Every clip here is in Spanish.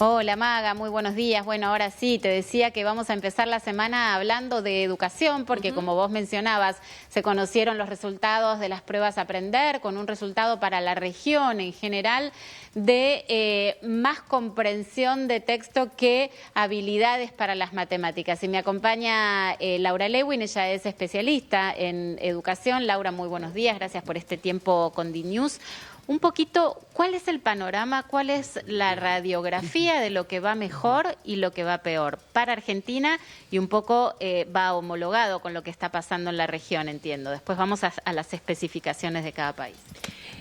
Hola Maga, muy buenos días. Bueno, ahora sí, te decía que vamos a empezar la semana hablando de educación porque como vos mencionabas, se conocieron los resultados de las pruebas Aprender con un resultado para la región en general de más comprensión de texto que habilidades para las matemáticas. Y me acompaña Laura Lewin, ella es especialista en educación. Laura, muy buenos días, gracias por este tiempo con DNews. Un poquito, ¿cuál es el panorama, cuál es la radiografía de lo que va mejor y lo que va peor para Argentina y un poco va homologado con lo que está pasando en la región, entiendo? Después vamos a las especificaciones de cada país.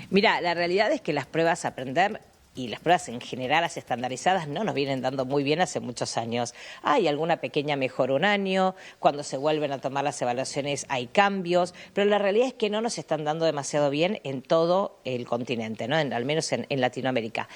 Mira, la realidad es que las pruebas Aprender y las pruebas en general, las estandarizadas, no nos vienen dando muy bien hace muchos años. Hay alguna pequeña mejora un año, cuando se vuelven a tomar las evaluaciones hay cambios, pero la realidad es que no nos están dando demasiado bien en todo el continente, ¿no? Al menos en Latinoamérica.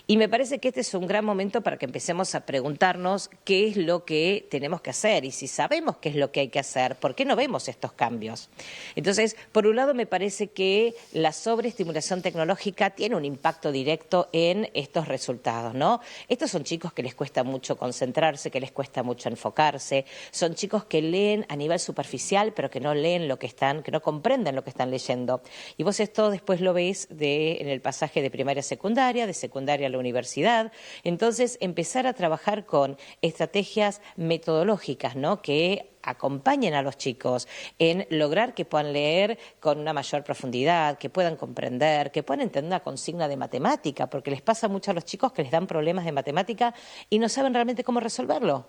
Y me parece que este es un gran momento para que empecemos a preguntarnos qué es lo que tenemos que hacer y si sabemos qué es lo que hay que hacer, ¿por qué no vemos estos cambios? Entonces, por un lado me parece que la sobreestimulación tecnológica tiene un impacto directo en estos resultados, ¿no? Estos son chicos que les cuesta mucho concentrarse, que les cuesta mucho enfocarse, son chicos que leen a nivel superficial, pero que no leen lo que están, que no comprenden lo que están leyendo. Y vos esto después lo ves en el pasaje de primaria a secundaria, de secundaria a la universidad. Entonces, empezar a trabajar con estrategias metodológicas, ¿no? Que acompañen a los chicos en lograr que puedan leer con una mayor profundidad, que puedan comprender, que puedan entender una consigna de matemática, porque les pasa mucho a los chicos que les dan problemas de matemática y no saben realmente cómo resolverlo.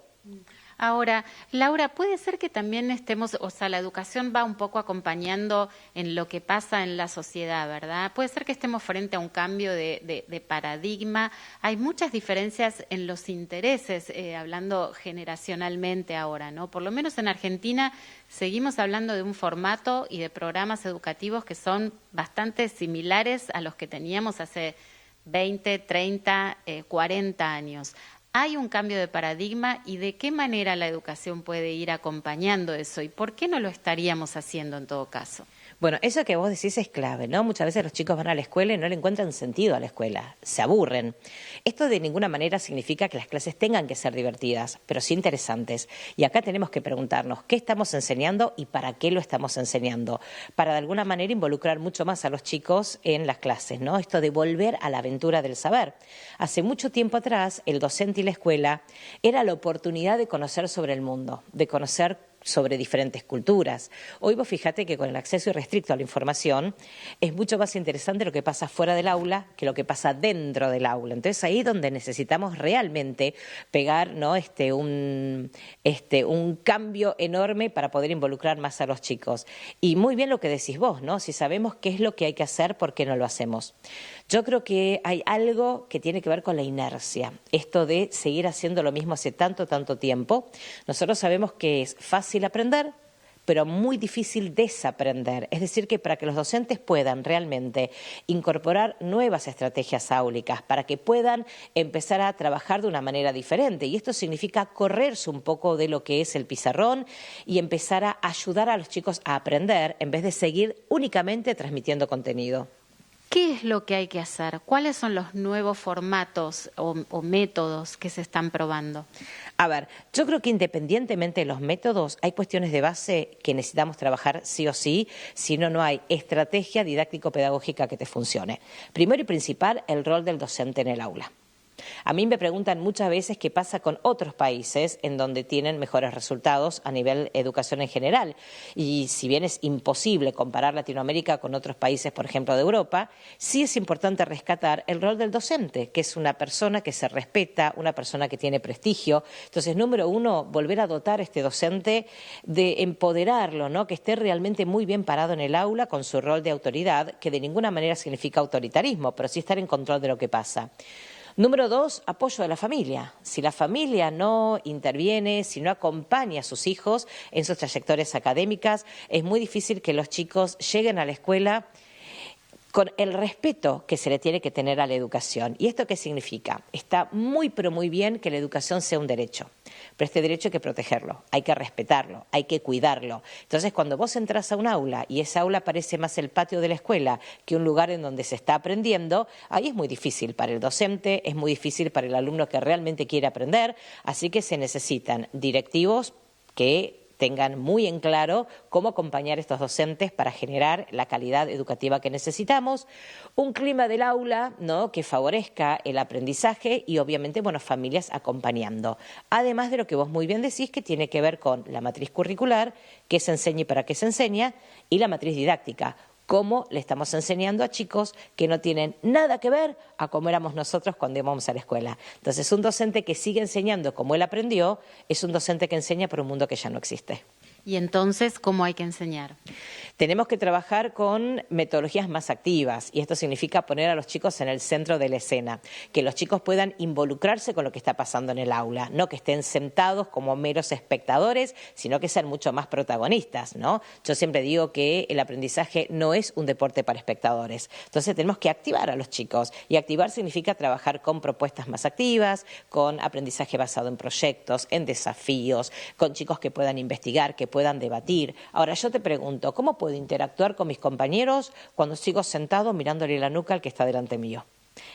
Ahora, Laura, puede ser que también estemos, o sea, la educación va un poco acompañando en lo que pasa en la sociedad, ¿verdad? Puede ser que estemos frente a un cambio de paradigma. Hay muchas diferencias en los intereses, hablando generacionalmente ahora, ¿no? Por lo menos en Argentina seguimos hablando de un formato y de programas educativos que son bastante similares a los que teníamos hace 20, 30, 40 años. ¿Hay un cambio de paradigma y de qué manera la educación puede ir acompañando eso? ¿Y por qué no lo estaríamos haciendo en todo caso? Bueno, eso que vos decís es clave, ¿no? Muchas veces los chicos van a la escuela y no le encuentran sentido a la escuela, se aburren. Esto de ninguna manera significa que las clases tengan que ser divertidas, pero sí interesantes. Y acá tenemos que preguntarnos qué estamos enseñando y para qué lo estamos enseñando, para de alguna manera involucrar mucho más a los chicos en las clases, ¿no? Esto de volver a la aventura del saber. Hace mucho tiempo atrás, el docente y la escuela era la oportunidad de conocer sobre el mundo, de conocer sobre diferentes culturas. Hoy vos fíjate que con el acceso irrestricto a la información es mucho más interesante lo que pasa fuera del aula que lo que pasa dentro del aula. Entonces ahí es donde necesitamos realmente pegar, ¿no? un cambio enorme para poder involucrar más a los chicos. Y muy bien lo que decís vos, ¿no? Si sabemos qué es lo que hay que hacer, ¿por qué no lo hacemos? Yo creo que hay algo que tiene que ver con la inercia, esto de seguir haciendo lo mismo hace tanto tiempo. Nosotros sabemos que es fácil aprender, pero muy difícil desaprender. Es decir, que para que los docentes puedan realmente incorporar nuevas estrategias áulicas, para que puedan empezar a trabajar de una manera diferente. Y esto significa correrse un poco de lo que es el pizarrón y empezar a ayudar a los chicos a aprender en vez de seguir únicamente transmitiendo contenido. ¿Qué es lo que hay que hacer? ¿Cuáles son los nuevos formatos o métodos que se están probando? A ver, yo creo que independientemente de los métodos, hay cuestiones de base que necesitamos trabajar sí o sí, si no, no hay estrategia didáctico-pedagógica que te funcione. Primero y principal, el rol del docente en el aula. A mí me preguntan muchas veces qué pasa con otros países en donde tienen mejores resultados a nivel educación en general. Y si bien es imposible comparar Latinoamérica con otros países, por ejemplo, de Europa, sí es importante rescatar el rol del docente, que es una persona que se respeta, una persona que tiene prestigio. Entonces, número uno, volver a dotar a este docente de empoderarlo, ¿no? Que esté realmente muy bien parado en el aula con su rol de autoridad, que de ninguna manera significa autoritarismo, pero sí estar en control de lo que pasa. Número dos, apoyo de la familia. Si la familia no interviene, si no acompaña a sus hijos en sus trayectorias académicas, es muy difícil que los chicos lleguen a la escuela con el respeto que se le tiene que tener a la educación. ¿Y esto qué significa? Está muy, pero muy bien que la educación sea un derecho, pero este derecho hay que protegerlo, hay que respetarlo, hay que cuidarlo. Entonces, cuando vos entras a un aula y esa aula parece más el patio de la escuela que un lugar en donde se está aprendiendo, ahí es muy difícil para el docente, es muy difícil para el alumno que realmente quiere aprender, así que se necesitan directivos que tengan muy en claro cómo acompañar a estos docentes para generar la calidad educativa que necesitamos, un clima del aula, ¿no?, que favorezca el aprendizaje y obviamente, bueno, familias acompañando. Además de lo que vos muy bien decís, que tiene que ver con la matriz curricular, qué se enseña y para qué se enseña, y la matriz didáctica. Cómo le estamos enseñando a chicos que no tienen nada que ver a cómo éramos nosotros cuando íbamos a la escuela. Entonces, un docente que sigue enseñando como él aprendió es un docente que enseña por un mundo que ya no existe. Y entonces, ¿cómo hay que enseñar? Tenemos que trabajar con metodologías más activas y esto significa poner a los chicos en el centro de la escena, que los chicos puedan involucrarse con lo que está pasando en el aula, no que estén sentados como meros espectadores, sino que sean mucho más protagonistas, ¿no? Yo siempre digo que el aprendizaje no es un deporte para espectadores, entonces tenemos que activar a los chicos y activar significa trabajar con propuestas más activas, con aprendizaje basado en proyectos, en desafíos, con chicos que puedan investigar, que puedan debatir. Ahora yo te pregunto, ¿cómo puedo interactuar con mis compañeros cuando sigo sentado mirándole la nuca al que está delante mío?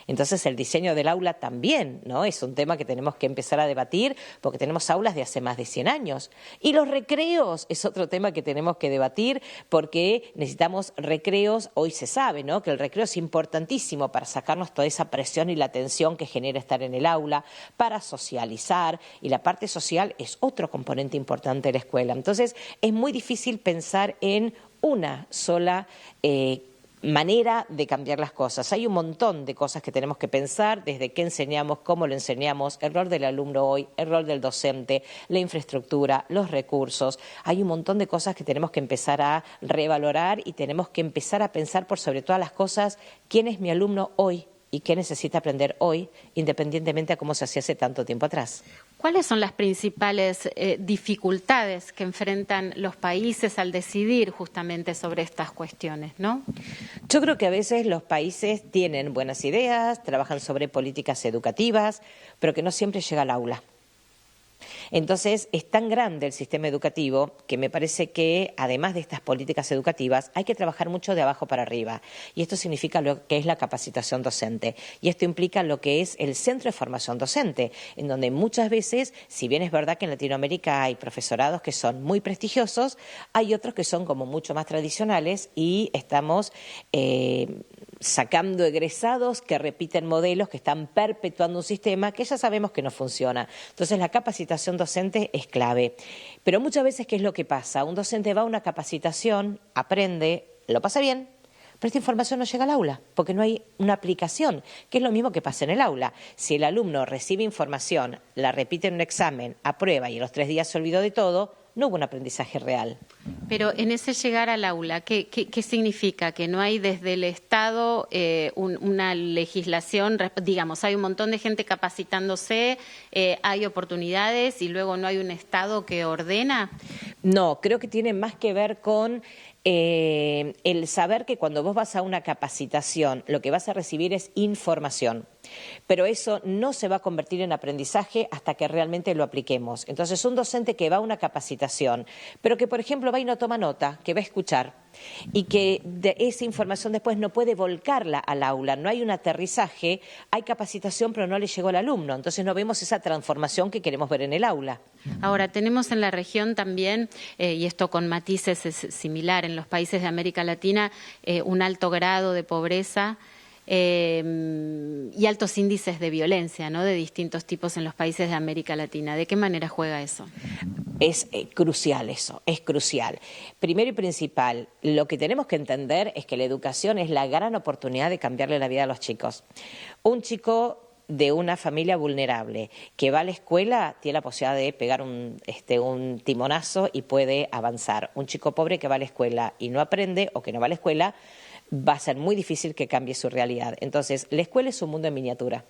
Entonces el diseño del aula también, ¿no?, es un tema que tenemos que empezar a debatir porque tenemos aulas de hace más de 100 años. Y los recreos es otro tema que tenemos que debatir porque necesitamos recreos. Hoy se sabe, ¿no?, que el recreo es importantísimo para sacarnos toda esa presión y la tensión que genera estar en el aula, para socializar, y la parte social es otro componente importante de la escuela. Entonces es muy difícil pensar en una sola manera de cambiar las cosas. Hay un montón de cosas que tenemos que pensar, desde qué enseñamos, cómo lo enseñamos, el rol del alumno hoy, el rol del docente, la infraestructura, los recursos. Hay un montón de cosas que tenemos que empezar a revalorar y tenemos que empezar a pensar por sobre todas las cosas quién es mi alumno hoy y qué necesita aprender hoy, independientemente a cómo se hacía hace tanto tiempo atrás. ¿Cuáles son las principales dificultades que enfrentan los países al decidir justamente sobre estas cuestiones, ¿no? Yo creo que a veces los países tienen buenas ideas, trabajan sobre políticas educativas, pero que no siempre llega al aula. Entonces, es tan grande el sistema educativo que me parece que, además de estas políticas educativas, hay que trabajar mucho de abajo para arriba. Y esto significa lo que es la capacitación docente. Y esto implica lo que es el centro de formación docente, en donde muchas veces, si bien es verdad que en Latinoamérica hay profesorados que son muy prestigiosos, hay otros que son como mucho más tradicionales y estamos sacando egresados que repiten modelos, que están perpetuando un sistema que ya sabemos que no funciona. Entonces, la capacitación docente es clave. Pero muchas veces, ¿qué es lo que pasa? Un docente va a una capacitación, aprende, lo pasa bien, pero esta información no llega al aula, porque no hay una aplicación, que es lo mismo que pasa en el aula. Si el alumno recibe información, la repite en un examen, aprueba y a los 3 días se olvidó de todo, no hubo un aprendizaje real. Pero en ese llegar al aula, ¿qué significa? Que no hay desde el Estado una legislación, digamos, hay un montón de gente capacitándose, hay oportunidades y luego no hay un Estado que ordena. No, creo que tiene más que ver con el saber que cuando vos vas a una capacitación lo que vas a recibir es información, pero eso no se va a convertir en aprendizaje hasta que realmente lo apliquemos. Entonces, un docente que va a una capacitación, pero que, por ejemplo, va y no toma nota, que va a escuchar y que de esa información después no puede volcarla al aula, no hay un aterrizaje, hay capacitación pero no le llegó al alumno, entonces no vemos esa transformación que queremos ver en el aula. Ahora, tenemos en la región también, y esto con matices es similar, en los países de América Latina, un alto grado de pobreza y altos índices de violencia, ¿no?, de distintos tipos en los países de América Latina. ¿De qué manera juega eso? Es crucial eso, es crucial. Primero y principal, lo que tenemos que entender es que la educación es la gran oportunidad de cambiarle la vida a los chicos. Un chico de una familia vulnerable que va a la escuela tiene la posibilidad de pegar un timonazo y puede avanzar. Un chico pobre que va a la escuela y no aprende o que no va a la escuela va a ser muy difícil que cambie su realidad. Entonces, la escuela es un mundo en miniatura.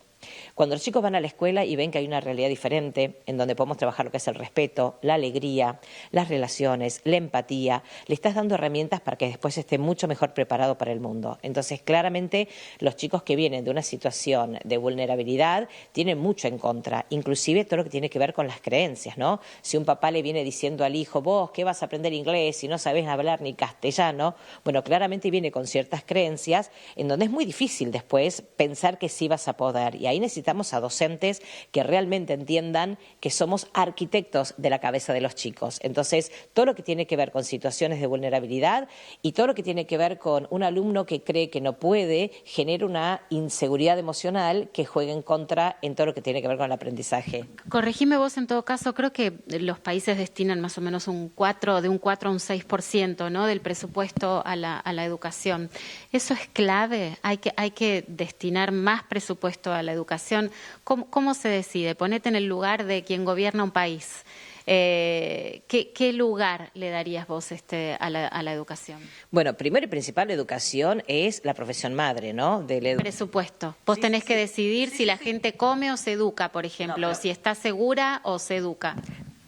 Cuando los chicos van a la escuela y ven que hay una realidad diferente, en donde podemos trabajar lo que es el respeto, la alegría, las relaciones, la empatía, le estás dando herramientas para que después esté mucho mejor preparado para el mundo. Entonces, claramente, los chicos que vienen de una situación de vulnerabilidad tienen mucho en contra, inclusive todo lo que tiene que ver con las creencias, ¿no? Si un papá le viene diciendo al hijo, vos, ¿qué vas a aprender inglés si no sabés hablar ni castellano? Bueno, claramente viene con ciertas creencias en donde es muy difícil después pensar que sí vas a poder. Y ahí necesitamos a docentes que realmente entiendan que somos arquitectos de la cabeza de los chicos. Entonces, todo lo que tiene que ver con situaciones de vulnerabilidad y todo lo que tiene que ver con un alumno que cree que no puede, genera una inseguridad emocional que juega en contra en todo lo que tiene que ver con el aprendizaje. Corregime vos, en todo caso, creo que los países destinan más o menos de un 4 a un 6%, ¿no?, del presupuesto a la educación. ¿Eso es clave? ¿Hay que destinar más presupuesto a la educación? ¿Cómo se decide? Ponete en el lugar de quien gobierna un país. ¿Qué lugar le darías vos a la educación? Bueno, primero y principal, la educación es la profesión madre, ¿no? Presupuesto. Vos tenés que decidir si la gente come o se educa, por ejemplo, si está segura o se educa.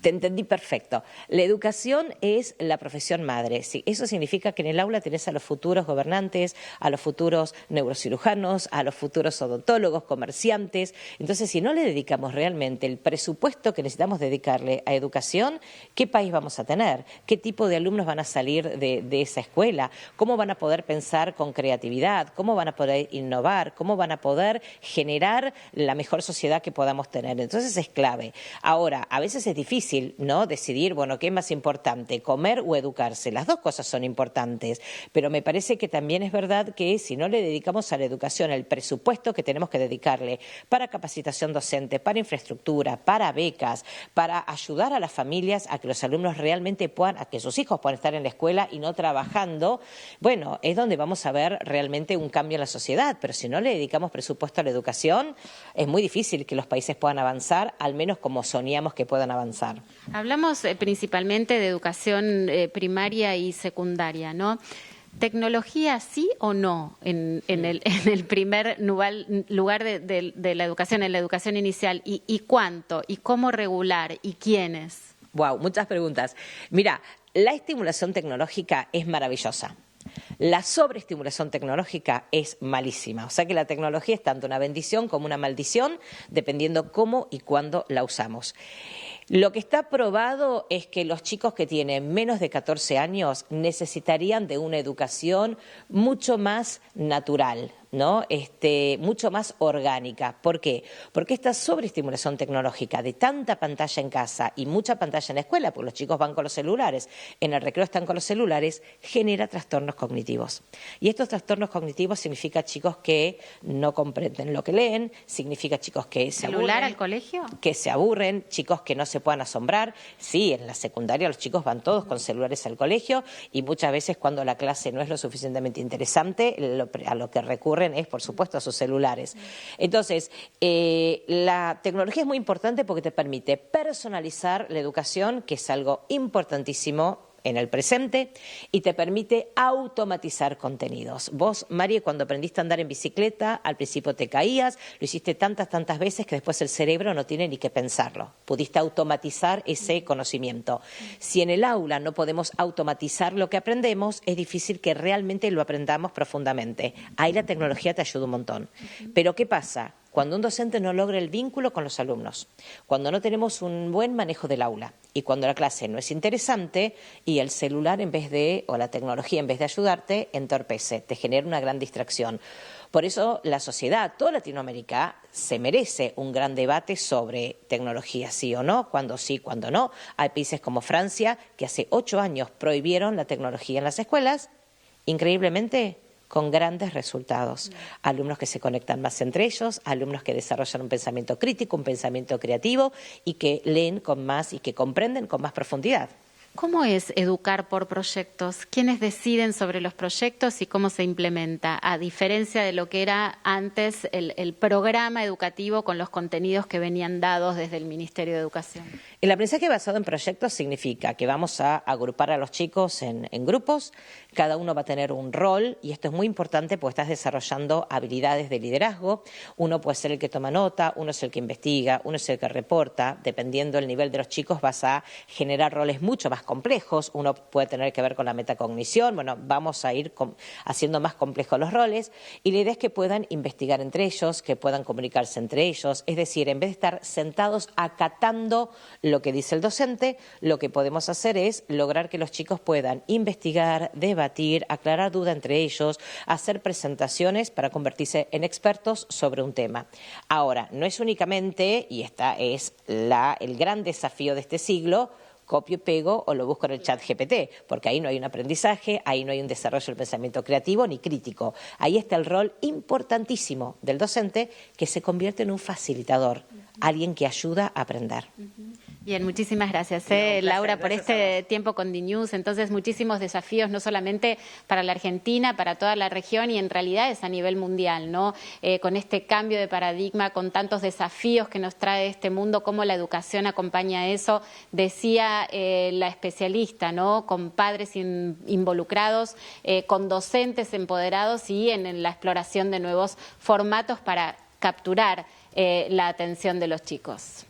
Te entendí perfecto. La educación es la profesión madre. Sí, eso significa que en el aula tenés a los futuros gobernantes, a los futuros neurocirujanos, a los futuros odontólogos, comerciantes. Entonces, si no le dedicamos realmente el presupuesto que necesitamos dedicarle a educación, ¿qué país vamos a tener? ¿Qué tipo de alumnos van a salir de esa escuela? ¿Cómo van a poder pensar con creatividad? ¿Cómo van a poder innovar? ¿Cómo van a poder generar la mejor sociedad que podamos tener? Entonces, es clave. Ahora, a veces es difícil, ¿no?, decidir, bueno, ¿qué es más importante, comer o educarse? Las dos cosas son importantes, pero me parece que también es verdad que si no le dedicamos a la educación el presupuesto que tenemos que dedicarle para capacitación docente, para infraestructura, para becas, para ayudar a las familias a que los alumnos realmente puedan, a que sus hijos puedan estar en la escuela y no trabajando, bueno, es donde vamos a ver realmente un cambio en la sociedad. Pero si no le dedicamos presupuesto a la educación, es muy difícil que los países puedan avanzar, al menos como soñamos que puedan avanzar. Hablamos principalmente de educación primaria y secundaria, ¿no? ¿Tecnología sí o no en el primer lugar de la educación, en la educación inicial? ¿Y cuánto? ¿Y cómo regular? ¿Y quiénes? Wow, muchas preguntas. Mira, la estimulación tecnológica es maravillosa. La sobreestimulación tecnológica es malísima. O sea que la tecnología es tanto una bendición como una maldición, dependiendo cómo y cuándo la usamos. Lo que está probado es que los chicos que tienen menos de 14 años necesitarían de una educación mucho más natural, ¿no? Mucho más orgánica. ¿Por qué? Porque esta sobreestimulación tecnológica de tanta pantalla en casa y mucha pantalla en la escuela, porque los chicos van con los celulares, en el recreo están con los celulares, genera trastornos cognitivos. Y estos trastornos cognitivos significa chicos que no comprenden lo que leen, significa chicos que se aburren. ¿Celular al colegio? Que se aburren, chicos que no se puedan asombrar. Sí, en la secundaria los chicos van todos con celulares al colegio y muchas veces cuando la clase no es lo suficientemente interesante, a lo que recurren es, por supuesto, a sus celulares. Entonces, la tecnología es muy importante porque te permite personalizar la educación, que es algo importantísimo en el presente, y te permite automatizar contenidos. Vos, Mari, cuando aprendiste a andar en bicicleta, al principio te caías, lo hiciste tantas veces que después el cerebro no tiene ni que pensarlo. Pudiste automatizar ese conocimiento. Si en el aula no podemos automatizar lo que aprendemos, es difícil que realmente lo aprendamos profundamente. Ahí la tecnología te ayuda un montón. Pero ¿qué pasa? Cuando un docente no logra el vínculo con los alumnos, cuando no tenemos un buen manejo del aula y cuando la clase no es interesante y el celular o la tecnología en vez de ayudarte, entorpece, te genera una gran distracción. Por eso la sociedad, toda Latinoamérica, se merece un gran debate sobre tecnología, sí o no, cuándo sí, cuándo no. Hay países como Francia que hace 8 años prohibieron la tecnología en las escuelas, increíblemente con grandes resultados. Alumnos que se conectan más entre ellos, alumnos que desarrollan un pensamiento crítico, un pensamiento creativo y que leen con más y que comprenden con más profundidad. ¿Cómo es educar por proyectos? ¿Quiénes deciden sobre los proyectos y cómo se implementa? A diferencia de lo que era antes el programa educativo con los contenidos que venían dados desde el Ministerio de Educación. El aprendizaje basado en proyectos significa que vamos a agrupar a los chicos en grupos, cada uno va a tener un rol y esto es muy importante porque estás desarrollando habilidades de liderazgo. Uno puede ser el que toma nota, uno es el que investiga, uno es el que reporta. Dependiendo del nivel de los chicos vas a generar roles mucho más complejos. Uno puede tener que ver con la metacognición. Bueno, vamos a ir haciendo más complejos los roles y la idea es que puedan investigar entre ellos, que puedan comunicarse entre ellos. Es decir, en vez de estar sentados acatando lo que dice el docente, lo que podemos hacer es lograr que los chicos puedan investigar, debatir, aclarar dudas entre ellos, hacer presentaciones para convertirse en expertos sobre un tema. Ahora, no es únicamente, y esta es el gran desafío de este siglo, copio y pego o lo busco en el chat GPT, porque ahí no hay un aprendizaje, ahí no hay un desarrollo del pensamiento creativo ni crítico. Ahí está el rol importantísimo del docente que se convierte en un facilitador, alguien que ayuda a aprender. Bien, muchísimas gracias, Laura, por este tiempo con DNews. Entonces, muchísimos desafíos, no solamente para la Argentina, para toda la región y en realidad es a nivel mundial, ¿no? Con este cambio de paradigma, con tantos desafíos que nos trae este mundo, cómo la educación acompaña eso. Decía la especialista, ¿no? Con padres involucrados, con docentes empoderados y en la exploración de nuevos formatos para capturar la atención de los chicos.